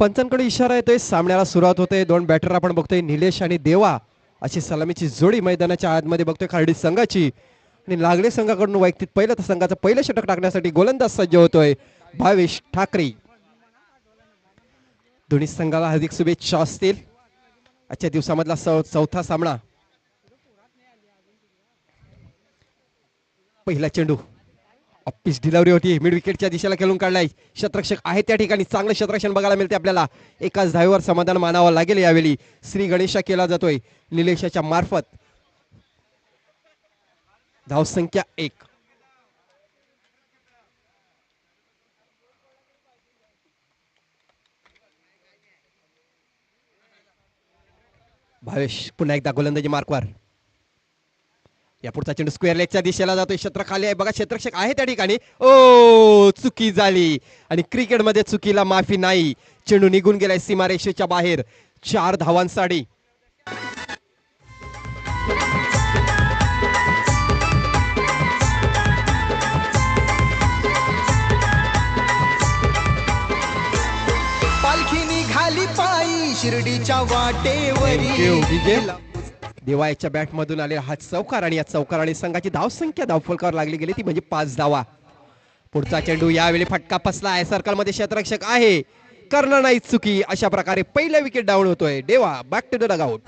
पंचांकडे इशारा येतोय, सामन्याला सुरुवात होते. दोन बॅटर आपण बघतोय, निलेश आणि देवा अशी सलामीची जोडी मैदानाच्या आतमध्ये बघतोय खार्डी संघाची. आणि लागले संघाकडून वैयक्तिक पहिलं तर संघाचं पहिलं षटक टाकण्यासाठी गोलंदाज सज्ज होतोय भावेश ठाकरे. दोन्ही संघाला हार्दिक शुभेच्छा असतील. आजच्या दिवसामधला चौथा सामना. पहिला चेंडू ऑफिस डिलिव्हरी होती, मिड विकेटच्या दिशेला खेळून काढलाय. क्षेत्ररक्षक आहे त्या ठिकाणी, चांगलं क्षेत्ररक्षण बघायला मिळते आपल्याला. एकाच धावेवर समाधान मानावं लागेल. यावेळी श्री गणेशा केला जातोय निलेशाच्या मार्फत. धावसंख्या 1. भावेश पुन्हा एकदा गोलंदाजी मार्कवर. या पुढचा चेंडू स्क्वेअर लेगच्या दिशेला जातोय. क्षेत्र खाली आहे बघा, क्षेत्ररक्षक आहे त्या ठिकाणी. ओ चुकी झाली आणि क्रिकेटमध्ये चुकीला माफी नाही. चेंडू निघून गेलाय सीमारेषेच्या बाहेर. 4 धावांसाठी. पालखी निघाली पायी शिर्डीच्या वाटेवरी. देवाच्या बॅट मधून आले हा चौकार आणि या चौकाराने संघाची धावसंख्या धावफलकावर लागली गेली ती म्हणजे 5 धावा. पुढचा चेंडू यावेळी फटका फसला आहे. सर्कल मध्ये क्षेत्ररक्षक आहे, करणार नाही चुकी. अशा प्रकारे पहिला विकेट डाऊन होतोय. देवा बॅक टू द डगआउट.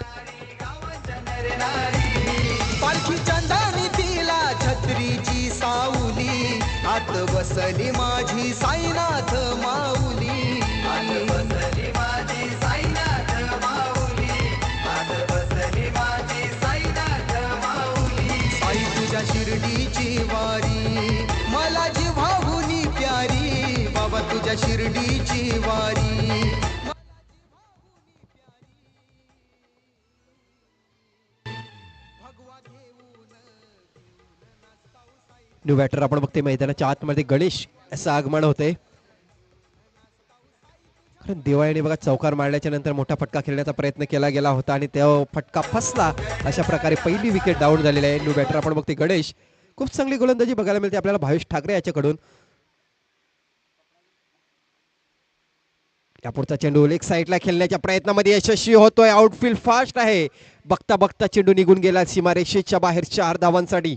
पालखी चंदानी तिला छत्रीची सावली, आत बसली माझी साईनाथ माऊली. साई तुझ्या शिर्डीची वारी मला जिव्हाहुनी प्यारी, बाबा तुझ्या शिर्डीची वारी. न्यू बॅटर आपण बघते मैदानाच्या आतमध्ये गणेश असं आगमन होते. कारण देवाळीने बघा चौकार मारल्याच्या नंतर मोठा फटका खेळण्याचा प्रयत्न केला गेला होता आणि तो फटका फसला. अशा प्रकारे पहिली विकेट डाऊन झालेली आहे. न्यू बॅटर आपण बघते गणेश. खूप चांगली गोलंदाजी बघायला मिळते आपल्याला भावेश ठाकरे याच्याकडून. या पुढचा चेंडू लेग साईडला खेळण्याच्या प्रयत्नामध्ये यशस्वी होतोय. आउटफील्ड फास्ट आहे. बघता बघता चेंडू निघून गेला सीमारेषेच्या बाहेर. 4 धावांसाठी.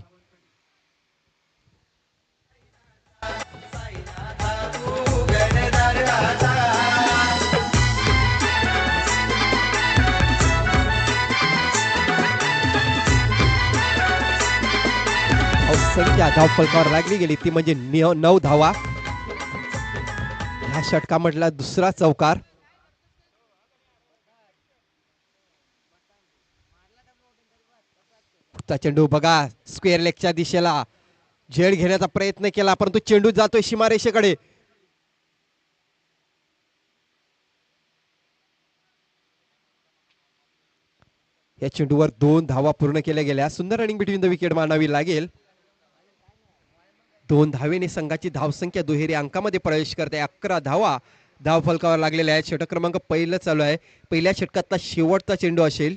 संख्या धावफलकावर लागली गेली ती म्हणजे 9 धावा. ह्या षटकामधला दुसरा चौकार. पुढचा चेंडू बघा स्क्वेअर लेगच्या दिशेला झेड घेण्याचा प्रयत्न केला, परंतु चेंडू जातोय सीमारेषेकडे. या चेंडूवर 2 धावा पूर्ण केल्या गेल्या. सुंदर रनिंग बिटवीन द विकेट मानावी लागेल. 2 धावेने संघाची धावसंख्या दुहेरी अंकामध्ये प्रवेश करते. 11 धावा धावफलकावर लागलेल्या आहेत. षटक क्रमांक 1 चालू आहे. पहिल्या षटकातला शेवटचा चेंडू असेल.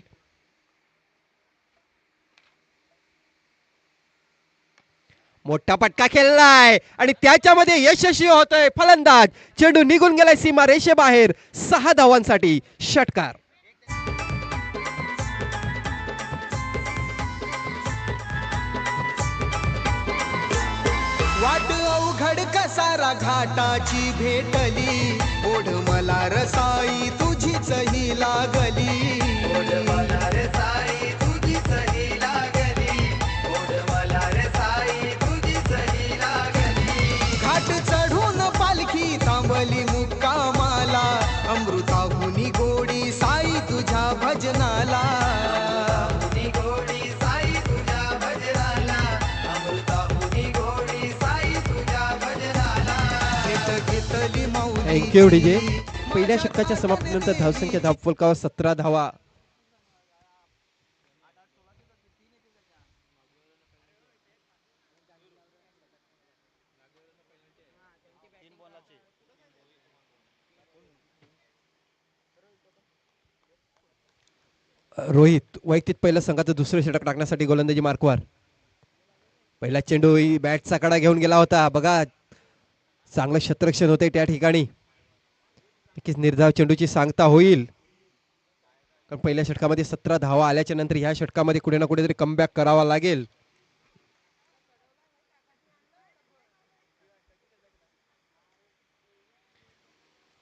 मोठा फटका खेळलाय आणि त्याच्यामध्ये यशस्वी होतोय फलंदाज. चेंडू निघून गेलाय सीमा रेषेबाहेर. 6 धावांसाठी षटकार. वाट अवघड कसारा घाटाची भेटली, ओढ मला रसाई तुझीच ही लागली. ओढ मला रसाई तुझीच ही लागली, ओढ मला रसाई तुझीच ही लागली. घाट चढून पालखी थांबली मुक्कामाला, अमृताहुनी गोडी साई तुझ्या भजनाला. Thank you DJ. पहिल्या षटकाच्या समाप्तीनंतर धावसंख्या धावफलकावर 17 धावा. रोहित वैयक्तिक पहिलं संघाचं दुसरं षटक टाकण्यासाठी गोलंदाजी मार्कवर. पहिला चेंडू बॅटचा कडा घेऊन गेला होता बघा. चांगलं क्षेत्ररक्षण होते त्या ठिकाणी. नक्कीच निर्धाव चेंडूची सांगता होईल, कारण पहिल्या षटकामध्ये 17 धावा आल्याच्या नंतर ह्या षटकामध्ये कुठे ना कुठेतरी कमबॅक करावा लागेल.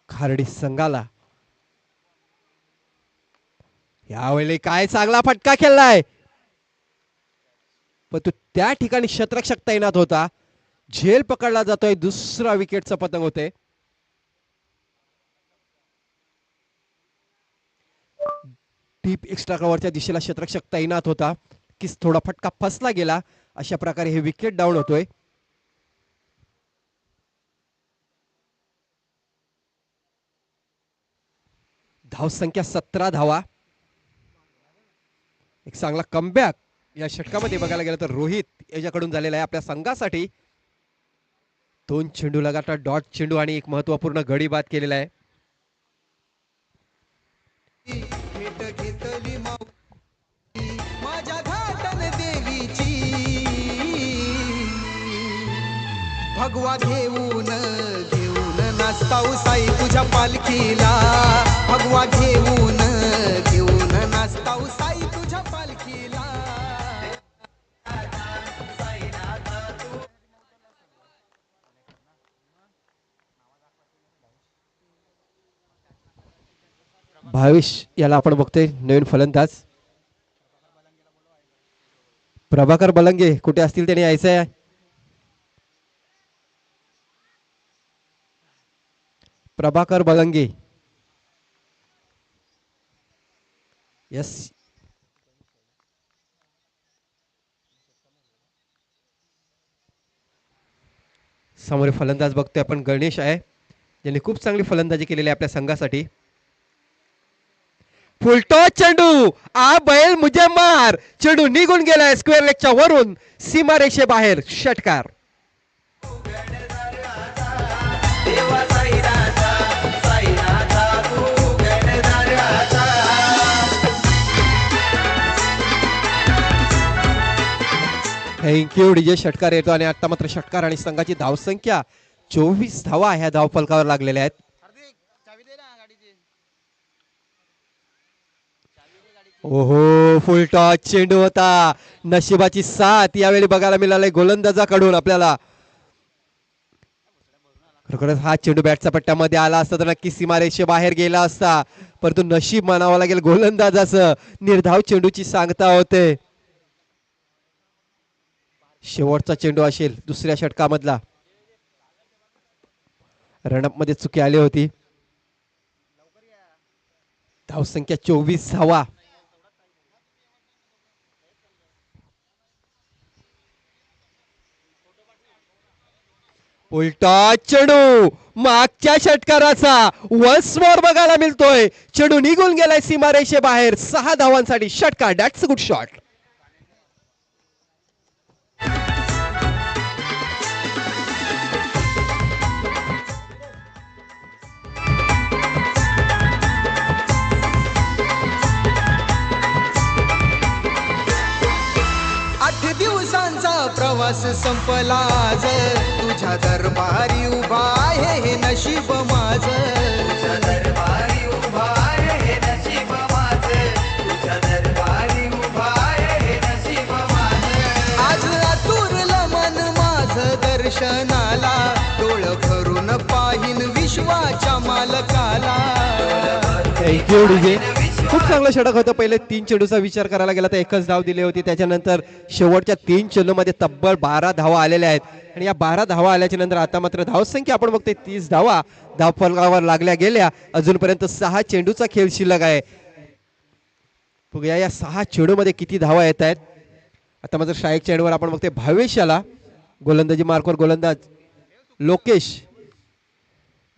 खार्डी संघाला यावेळी काय चांगला फटका खेळलाय, पण तो त्या ठिकाणी शतरक्षक तैनात होता. झेल पकडला जातोय, दुसरा विकेटचा पतंग होते. डीप एक्स्ट्रा कव्हरच्या दिशेला शतरक्षक तैनात होता, की थोडा फटका फसला गेला. अशा प्रकारे हे विकेट डाऊन होतोय. धावसंख्या 17 धावा. एक चांगला कमबॅक या षटकामध्ये बघायला गेलं तर रोहित याच्याकडून झालेला आहे आपल्या संघासाठी. 2 चेंडू लगातार डॉट चेंडू आणि एक महत्वपूर्ण गडी बाद केलेला आहे. भेट घेतली माझ्या घाटन देवीची, भगवा घेऊन घेऊन नाचताऊ साई तुझ्या पालखीला, भगवा घेऊन घेऊन नाचताऊ साई तुझ्या पालखीला. भावेश याला आपण बघतोय नवीन फलंदाज. प्रभाकर बलंगे कुठे असतील त्याने यायचं आहे. प्रभाकर बलंगे, यस. समोर फलंदाज बघतोय आपण गणेश आहे, ज्यांनी खूप चांगली फलंदाजी केलेली आहे आपल्या संघासाठी. फुलटॉस चेंडू, आ बैल मुझे मार. चेंडू निघून गेलाय स्क्वेअर लेगच्या वरून, सीमारेषे बाहेर. षटकार. Thank you DJ. षटकार येतो आणि आता मात्र षटकार आणि संघाची धावसंख्या 24 धावा ह्या धावफलकावर लागलेल्या आहेत. ओहो, फुलटॉस चेंडू होता. नशिबाची साथ यावेळी बघायला मिळाली गोलंदाजाकडून आपल्याला. खरोखरच हा चेंडू बॅटच्या पट्ट्यामध्ये आला असता तर नक्की सीमारेषे बाहेर गेला असता, परंतु नशीब मानावं लागेल गोलंदाजाचं. निर्धाव चेंडूची सांगता होते. शेवटचा चेंडू असेल दुसऱ्या षटकामधला. रनअप मध्ये चुकी आली होती. धावसंख्या 24 धावा. उलटा चेंडू मागच्या षटकाराचा वन्स मोर बघायला मिळतोय. चेंडू निघून गेलाय सीमारेषे बाहेर. 6 धावांसाठी षटकार. That's a good shot. प्रवास संपला आज, तुझ्या दरबारी उभा आहे हे नशीब माझं. तुझ्या दरबारी उभा आहे हे नशीब माझं. तुझ्या दरबारी उभा आहे हे नशीब माझं. आज आतुरलं मन माझं दर्शनाला, डोळ भरून पाहीन विश्वाच्या मालकाला. Thank you DJ. खूप चांगलं षटक होतं. पहिले 3 चेंडूचा विचार करायला गेला तर एकच धाव दिली होती. त्याच्यानंतर शेवटच्या 3 चेंडूमध्ये तब्बल 12 धावा आलेल्या आहेत. आणि या 12 धावा आल्याच्या नंतर आता मात्र धावसंख्या आपण बघतोय 30 धावा धावफलकावर लागल्या गेल्या. अजूनपर्यंत 6 चेंडूचा खेळ शिल्लक आहे. बघूया या 6 चेंडूमध्ये किती धावा येत आहेत. आता मात्र स्ट्राईक चेंडूवर आपण बघतोय भावेश याला. गोलंदाजी मार्कवर गोलंदाज लोकेश.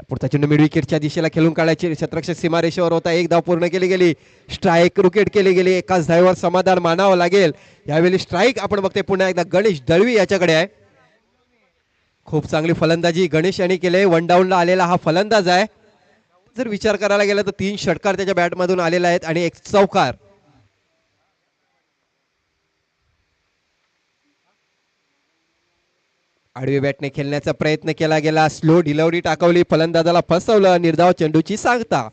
पुढचा चेंडू मिड विकेटच्या दिशेला खेळून काढायची. क्षेत्ररक्षक सीमारेषेवर होता. 1 धाव पूर्ण केली गेली. स्ट्राईक विकेट केली गेली. एकाच धावेवर समाधान मानावं लागेल. यावेळी स्ट्राईक आपण बघतोय पुन्हा एकदा गणेश दळवी याच्याकडे आहे. खूप चांगली फलंदाजी गणेश यांनी केली. 1 डाऊनला आलेला हा फलंदाज आहे. जर विचार करायला गेला तर 3 षटकार त्याच्या बॅटमधून आलेला आहेत आणि 1 चौकार. आडवी बॅटने खेळण्याचा प्रयत्न केला गेला, स्लो डिलिव्हरी टाकवली, फलंदाजाला फसवलं, निर्धाव चेंडूची सांगता.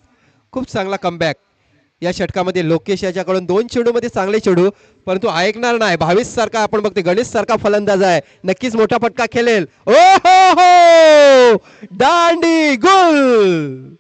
खूप चांगला कमबॅक या षटकामध्ये. लोकेश याच्याकडून 2 चेंडूमध्ये चांगले चेंडू, परंतु ऐकणार नाही. 22 सारखा आपण बघते, गणेश सारखा फलंदाज आहे, नक्कीच मोठा फटका खेळेल. ओ हो हो, दांडी गुल.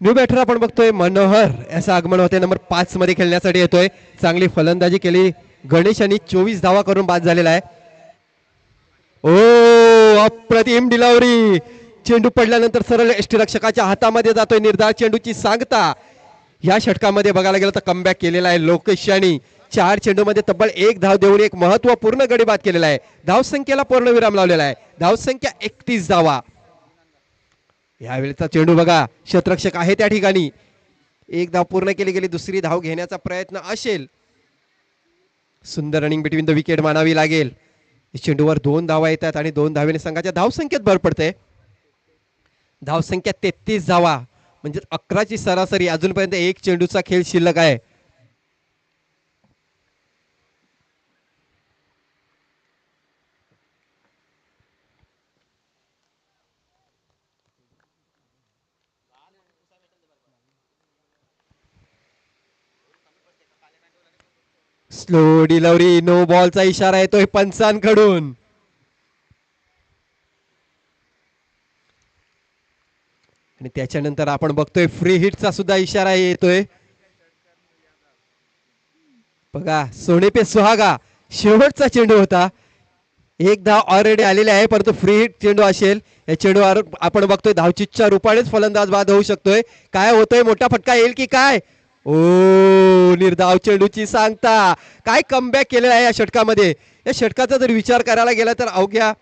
न्यू बॅटर आपण बघतोय मनोहर याचं आगमन होते, नंबर 5 मध्ये खेळण्यासाठी येतोय. चांगली फलंदाजी केली गणेश यांनी, 24 धावा करून बाद झालेला आहे. ओ अप्रतिम डिलिव्हरी, चेंडू पडल्यानंतर सरळ यष्टीरक्षकाच्या हातामध्ये जातोय, निर्धार चेंडूची सांगता. या षटकामध्ये बघायला गेलं तर कमबॅक केलेला आहे लोकेश यांनी. 4 चेंडूमध्ये तब्बल 1 धाव देऊन एक महत्वपूर्ण गडी बाद केलेला आहे. धावसंख्येला पूर्णविराम लावलेला आहे. धावसंख्या 31 धावा. यावेळेचा चेंडू बघा, क्षेत्ररक्षक आहे त्या ठिकाणी. 1 धाव पूर्ण केली गेली, दुसरी धाव घेण्याचा प्रयत्न असेल. सुंदर रनिंग बिटवीन द विकेट मानावी लागेल. चेंडूवर 2 धावा येतात आणि 2 धावेने संघाच्या धावसंख्येत भर पडते. धावसंख्या 33 धावा, म्हणजे 11ची सरासरी. अजूनपर्यंत 1 चेंडूचा खेळ शिल्लक आहे. स्लो डिलिव्हरी, नो बॉलचा इशारा येतोय पंचांकडून. आणि त्याच्यानंतर आपण बघतोय फ्री हिटचा सुद्धा इशारा येतोय. बघा, सोने पे सुहागा शेवटचा चेंडू होता. 1 धाव ऑलरेडी आलेली आहे, परंतु फ्री हिट चेंडू असेल. या चेंडूवर आपण बघतोय धावचीच्या रूपानेच फलंदाज बाद होऊ शकतोय. काय होतोय, मोठा फटका येईल की काय? ओ, निर्धाव चेंडूची सांगता. काय कमबॅक केलेला आहे या षटकामध्ये. या षटकाचा जर विचार करायला गेला तर अवघ्या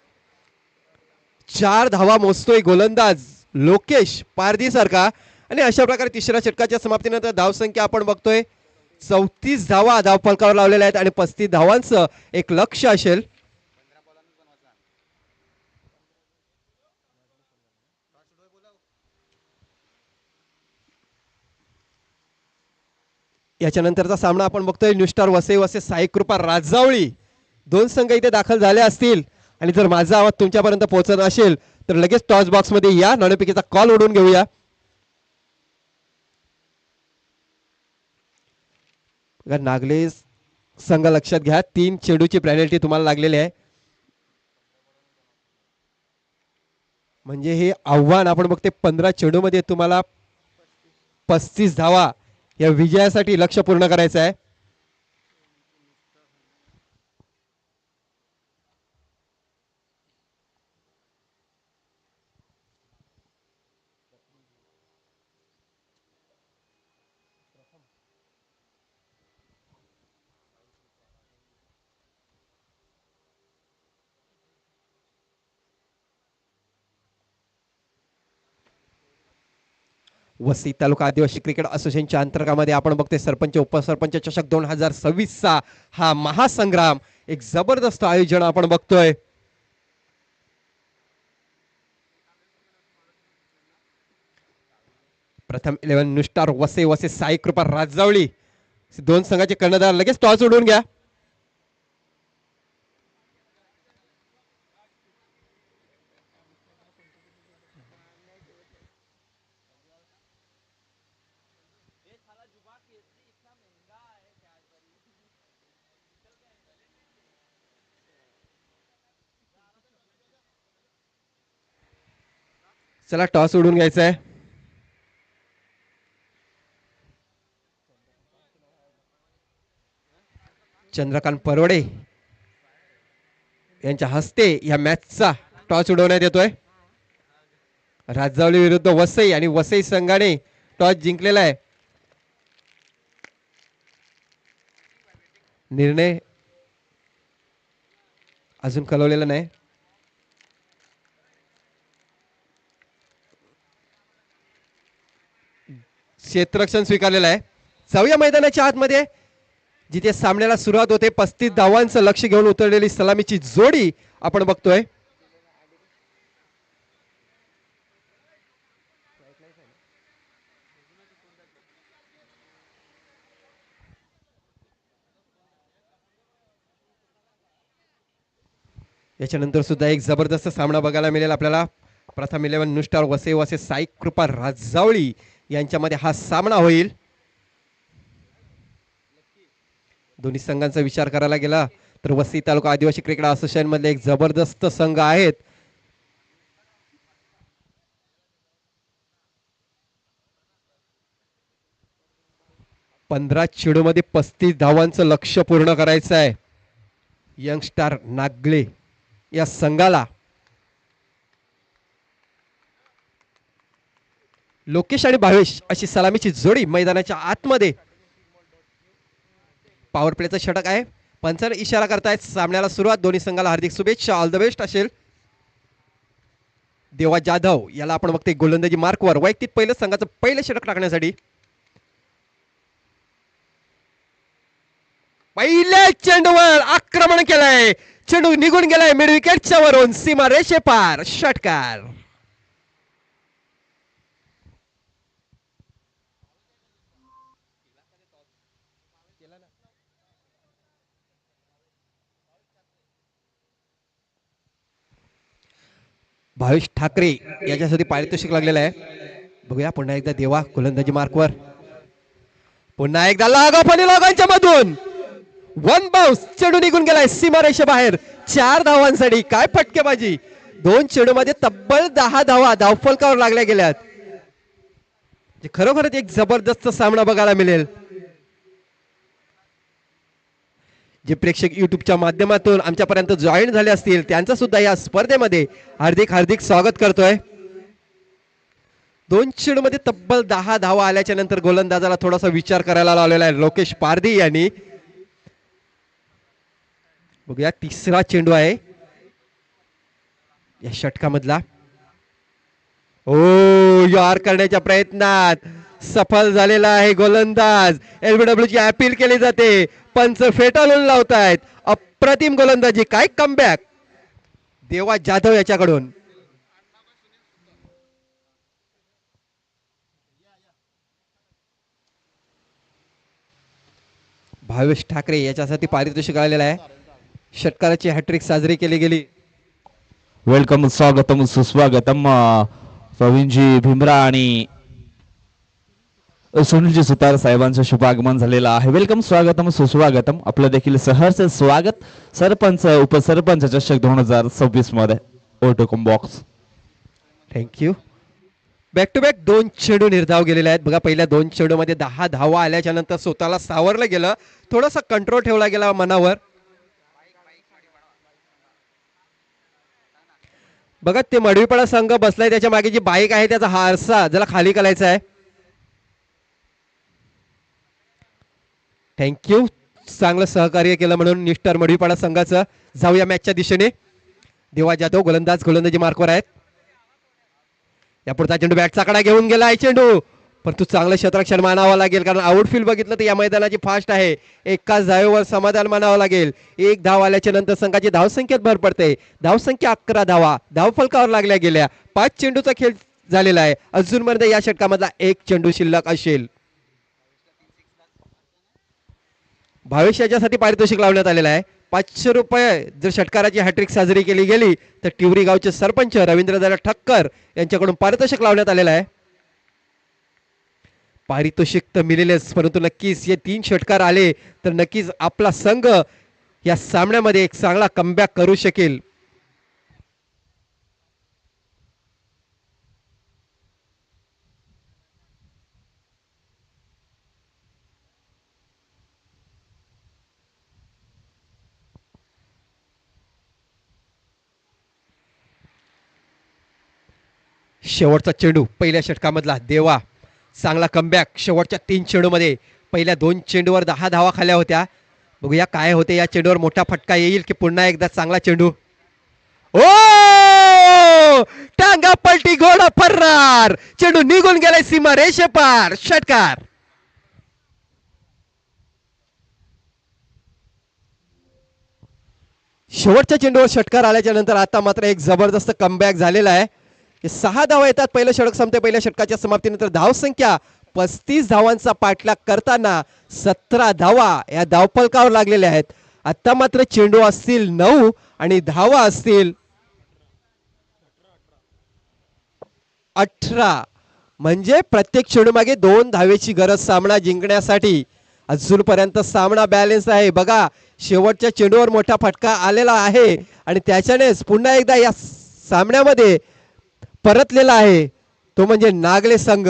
4 धावा मोजतोय गोलंदाज लोकेश पारधी सारखा. आणि अशा प्रकारे तिसऱ्या षटकाच्या समाप्तीनंतर धावसंख्या आपण बघतोय 34 धावा धावफलकावर लावलेल्या आहेत आणि 35 धावांचं एक लक्ष्य असेल. याच्यानंतरचा सामना आपण बघतोय न्यू स्टार वसई वसे साई कृपा राजावळी. 2 संघ इथे दाखल झाले असतील आणि जर माझा आवाज तुमच्यापर्यंत पोहोचत असेल तर लगेच टॉस बॉक्स मध्ये या, नाणेफेकीचा कॉल ओढून घेऊया. नागले संघ लक्षात घ्या, 3 चेंडूची पेनल्टी तुम्हाला लागलेली आहे. म्हणजे हे आव्हान आपण बघते 15 चेंडू मध्ये तुम्हाला 35 धावा या विजयासाठी लक्ष्य पूर्ण करायचं आहे. वसई तालुका आदिवासी क्रिकेट असोसिएशनच्या अंतर्गतामध्ये आपण बघतोय सरपंच उपसरपंच चषक 2026चा हा महासंग्राम. एक जबरदस्त आयोजन आपण बघतोय. प्रथम 11 न्यू स्टार वसई वसे साई कृपा राजावळी. 2 संघाचे कर्णधार लगेच टॉस उडवून घ्या. चला टॉस उडून घ्यायचा आहे. चंद्रकांत परवडे यांच्या हस्ते या मॅचचा टॉस उडवण्यात येतोय. राजावली विरुद्ध वसई आणि वसई संघाने टॉस जिंकलेला आहे. निर्णय अजून कळवलेला नाही. क्षेत्ररक्षण स्वीकारलेलं आहे. जाऊया मैदानाच्या आतमध्ये जिथे सामन्याला सुरुवात होते. 35 धावांचं लक्ष घेऊन उतरलेली सलामीची जोडी आपण बघतोय. याच्यानंतर सुद्धा एक जबरदस्त सामना बघायला मिळेल आपल्याला. प्रथम 11 न्यू स्टार वसई वसे साई कृपा राजावळी यांच्यामध्ये हा सामना होईल. दोन्ही संघांचा विचार करायला गेला तर वसई तालुका आदिवासी क्रिकेट असोसिएशन मधले एक जबरदस्त संघ आहेत. पंधरा चेंडूमध्ये 35 धावांचं लक्ष पूर्ण करायचं आहे यंग स्टार नागले या संघाला. लोकेश आणि भावेश अशी सलामीची जोडी मैदानाच्या आतमध्ये. पॉवर प्लेचं षटक आहे. पंचाने इशारा करतायत सामन्याला सुरुवात. दोन्ही संघाला हार्दिक शुभेच्छा. ऑल द बेस्ट असेल. देवा जाधव याला आपण बघतोय गोलंदाजी मार्कवर वैयक्तिक पहिलं संघाचं पहिलं षटक टाकण्यासाठी. पहिल्या चेंडूवर आक्रमण केलंय. चेंडू निघून गेलाय मिड विकेटच्या वरून सीमा रेषे पार. षटकार. भावेश ठाकरे याच्यासाठी पारितोषिक लागलेलं आहे. बघूया पुन्हा एकदा देवा गोलंदाजी मार्कवर. पुन्हा एकदा लगांच्या मधून वन बाउन्स. चेंडू निघून गेलाय सीमा रेषे बाहेर. 4 धावांसाठी. काय फटकेबाजी. 2 चेंडू मध्ये तब्बल 10 धावा धावफलकावर लागल्या गेल्यात. खरोखरच एक जबरदस्त सामना बघायला मिळेल. जे प्रेक्षक युट्यूबच्या माध्यमातून आमच्यापर्यंत जॉईन झाले असतील त्यांचं सुद्धा या स्पर्धेमध्ये हार्दिक हार्दिक स्वागत करतोय. 2 चेंडूमध्ये तब्बल 10 धावा आल्याच्या नंतर गोलंदाजाला थोडासा विचार करायला लावलेला आहे लोकेश पारधी यांनी. बघूया तिसरा चेंडू आहे या षटकामधला. ओ यार करण्याच्या प्रयत्नात सफल झालेला आहे गोलंदाज. LBW ची अपील केली जाते. पंच फेटाळून लावतायत. अप्रतिम गोलंदाजी. काय कमबॅक देवा जाधव याच्याकडून. भावेश ठाकरे याच्यासाठी पारितोषिक आलेलं आहे. षटकाराची हॅट्रिक साजरी केली गेली. वेलकम स्वागतम सुस्वागतम प्रवीणजी भीमरा आणि सुनीलजी सुतार साहेबांचं शुभ आगमन झालेलं आहे. वेलकम स्वागतम सुस्वागतम. आपलं देखील सहर्ष स्वागत सरपंच उपसरपंच चषक 2026 मध्ये ओटोकम बॉक्स. थँक्यू. बॅक टू बॅक 2 चेंडू निर्धाव गेलेले आहेत. बघा पहिल्या 2 चेंडू मध्ये 10 धावा आल्याच्या नंतर स्वतःला सावरलं गेलं. थोडासा कंट्रोल ठेवला गेला मनावर. बघा ते मडवीपाडा संघ बसलाय त्याच्या मागे जी बाईक आहे त्याचा हारसा ज्याला खाली करायचा आहे. थँक्यू. चांगलं सहकार्य केलं म्हणून निष्ठार मडवीपाडा संघाचं. जाऊया मॅचच्या दिशेने. देवा जाधव गोलंदाजी मार्कवर आहेत. या पुढचा चेंडू बॅटचा कडा घेऊन गेलाय चेंडू. परंतु चांगलं क्षेत्ररक्षण मानावं लागेल कारण आउटफील्ड बघितलं तर या मैदानाची फास्ट आहे. एकाच धावेवर समाधान मानावं लागेल. 1 धाव आल्याच्या नंतर संघाची धावसंख्येत भर पडते. धावसंख्या 11 धावा धावफलकावर लागल्या गेल्या. 5 चेंडूचा खेळ झालेला आहे. अजूनपर्यंत या षटकामधला 1 चेंडू शिल्लक असेल. भावेश याच्यासाठी पारितोषिक लावण्यात आलेलं आहे. 500 रुपये. जर षटकाराची हॅट्रिक साजरी केली गेली तर टिवरी गावचे सरपंच रवींद्रदादा ठक्कर यांच्याकडून पारितोषिक लावण्यात आलेलं आहे. पारितोषिक तर मिळेलच, परंतु नक्कीच हे 3 षटकार आले तर नक्कीच आपला संघ या सामन्यामध्ये एक चांगला कमबॅक करू शकेल. शेवटचा चेंडू पहिल्या षटकामधला देवा, चांगला कमबॅक. शेवटच्या 3 चेंडूमध्ये पहिल्या 2 चेंडूवर 10 धावा खाल्या होत्या. बघूया काय होते या चेंडूवर, मोठा फटका येईल की पुन्हा एकदा चांगला चेंडू. ओ टांगा पलटी, घोडा फर्रार, चेंडू निघून गेलाय सीमा रेषेपार. षटकार. शेवटच्या चेंडूवर षटकार आल्याच्या नंतर आता मात्र एक जबरदस्त कमबॅक झालेला आहे. 6 धावा येतात, पहिलं षटक संपते. पहिल्या षटकाच्या समाप्तीनंतर धावसंख्या 35 धावांचा पाठलाग करताना 17 धावा या धावफलकावर लागलेल्या आहेत. आता मात्र चेंडू असतील 9 आणि धावा असतील 18. म्हणजे प्रत्येक चेंडू मागे 2 धावेची गरज सामना जिंकण्यासाठी. अजूनपर्यंत सामना बॅलन्स आहे. बघा शेवटच्या चेंडूवर मोठा फटका आलेला आहे आणि त्याच्यानेच पुन्हा एकदा या सामन्यामध्ये परतलेला आहे, तो म्हणजे नागले संघ.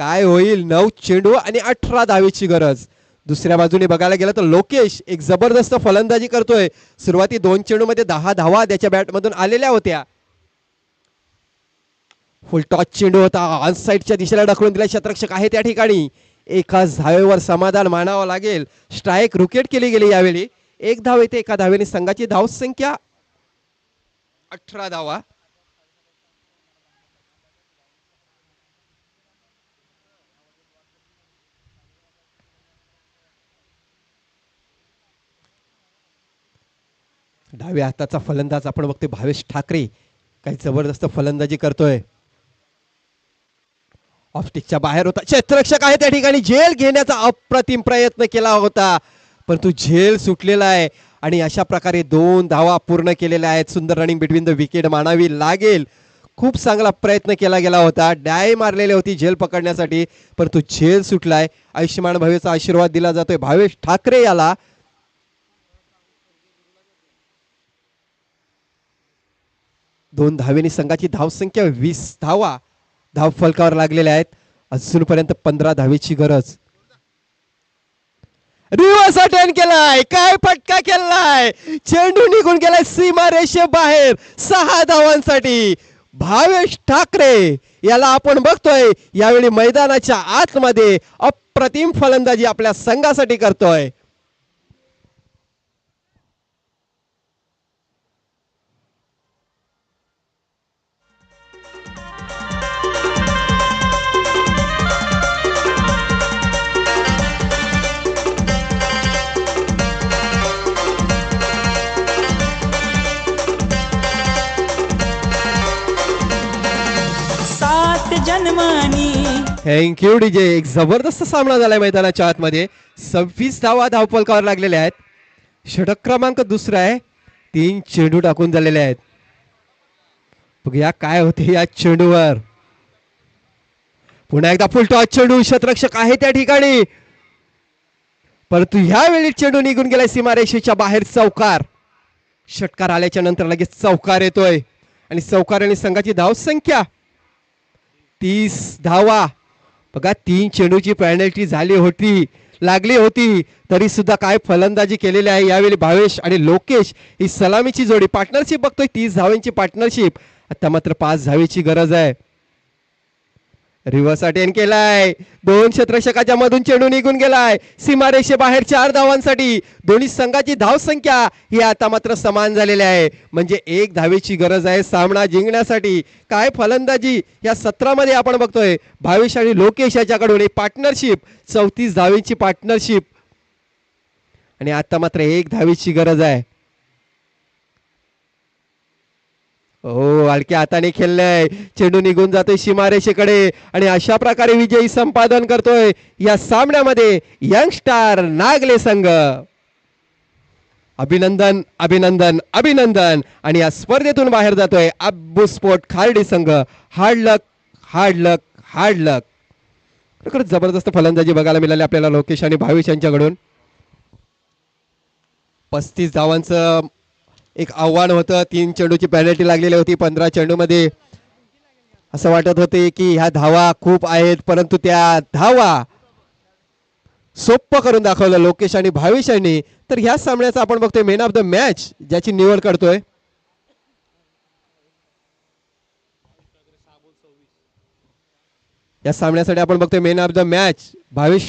काय होईल, 9 चेंडू आणि 18 धावेची गरज. दुसऱ्या बाजूने बघायला गेलं तर लोकेश एक जबरदस्त फलंदाजी करतोय. सुरुवाती 2 चेंडू मध्ये 10 धावा त्याच्या बॅटमधून आलेल्या होत्या. फुल टॉस चेंडू होता, ऑन साइडच्या दिशेला ढकलून दिला क्षेत्ररक्षक आहे त्या ठिकाणी. एकाच धावेवर समाधान मानावं लागेल. स्ट्राईक रुकेट केली गेली यावेळी. 1 धाव येते, एका धावेने संघाची धावसंख्या 18 धावा. डाव्या हाताचा फलंदाज आपण बघतोय भावेश ठाकरे, काही जबरदस्त फलंदाजी करतोय. ऑफस्टिकच्या बाहेर होता, क्षेत्ररक्षक आहे त्या ठिकाणी. झेल घेण्याचा अप्रतिम प्रयत्न केला होता परंतु झेल सुटलेला आहे आणि अशा प्रकारे 2 धावा पूर्ण केलेल्या आहेत. सुंदर रनिंग बिटवीन द विकेट मानावी लागेल. खूप चांगला प्रयत्न केला गेला होता, डाय मारलेली होती झेल पकडण्यासाठी परंतु झेल सुटलाय. आयुष्यमान भवेचा आशीर्वाद दिला जातोय भावेश ठाकरे याला. 2 धावेनी संघाची धावसंख्या 20 धावा धाव फलकावर लागलेल्या आहेत. अजूनपर्यंत 15 धावेची गरज. रिव्हर्स अटेंड केलाय, काय फटका केलाय, चेंडू निघून गेलाय सीमा रेषे बाहेर. 6 धावांसाठी भावेश ठाकरे याला आपण बघतोय यावेळी मैदानाच्या आतमध्ये अप्रतिम फलंदाजी आपल्या संघासाठी करतोय. Thank you DJ. एक जबरदस्त सामना झालाय मैदानाच्या आतमध्ये. 26 धावा धावफलकावर लागलेल्या आहेत. षटक क्रमांक 2 आहे. 3 चेंडू टाकून झालेले आहेत. बघूया काय होते या चेंडूवर. पुन्हा एकदा फुल टॉस चेंडू, क्षेत्ररक्षक आहे त्या ठिकाणी परंतु ह्यावेळी चेंडू निघून गेलाय सीमारेषेच्या बाहेर. चौकार. षटकार आल्याच्या नंतर लगेच चौकार येतोय आणि चौकाराने संघाची धावसंख्या 30 धावा. बघा 3 चेंडूची पेनल्टी झाली होती, लागली होती तरी सुद्धा काय फलंदाजी केलेली आहे यावेळी भावेश आणि लोकेश. ही सलामीची जोडी पार्टनरशिप बघतोय, 30 धावांची पार्टनरशिप. आता मात्र 5 धावेची गरज आहे. रिव्हर्स अटेंड केलाय, 2 क्षेत्ररक्षकाच्या मधून चेंडू निघून गेलाय सीमारेषे बाहेर. 4 धावांसाठी दोन्ही संघाची धावसंख्या ही आता मात्र समान झालेली आहे. म्हणजे 1 धावेची गरज आहे सामना जिंकण्यासाठी. काय फलंदाजी या सत्रामध्ये आपण बघतोय. भावेश आणि लोकेश याच्याकडून एक पार्टनरशिप, 34 धावेची पार्टनरशिप आणि आता मात्र 1 धावेची गरज आहे. हो, हलक्या हाताने खेळलंय, चेंडू निघून जातोय सीमारेषेकडे आणि अशा प्रकारे विजयी संपादन करतोय या सामन्यामध्ये यंगस्टार नागले संघ. अभिनंदन अभिनंदन अभिनंदन. आणि या स्पर्धेतून बाहेर जातोय अब्बू स्पोर्ट खार्डी संघ. हार्ड लक हार्ड लक हार्ड लक. खरोखरच जबरदस्त फलंदाजी बघायला मिळाली आपल्याला लोकेश आणि भावेश यांच्याकडून. 35 धावांचं एक आव्हान होतं. 3 चेंडूची पेनल्टी लागलेली होती. 15 चेंडूमध्ये असं वाटत होते की ह्या धावा खूप आहेत, परंतु त्या धावा सोप्प करून दाखवलं लोकेश आणि भावेश यांनी. तर ह्या सामन्याचा आपण बघतोय मॅन ऑफ द मॅच ज्याची निवड करतोय या सामन्यासाठी आपण बघतोय man of the match Bhavesh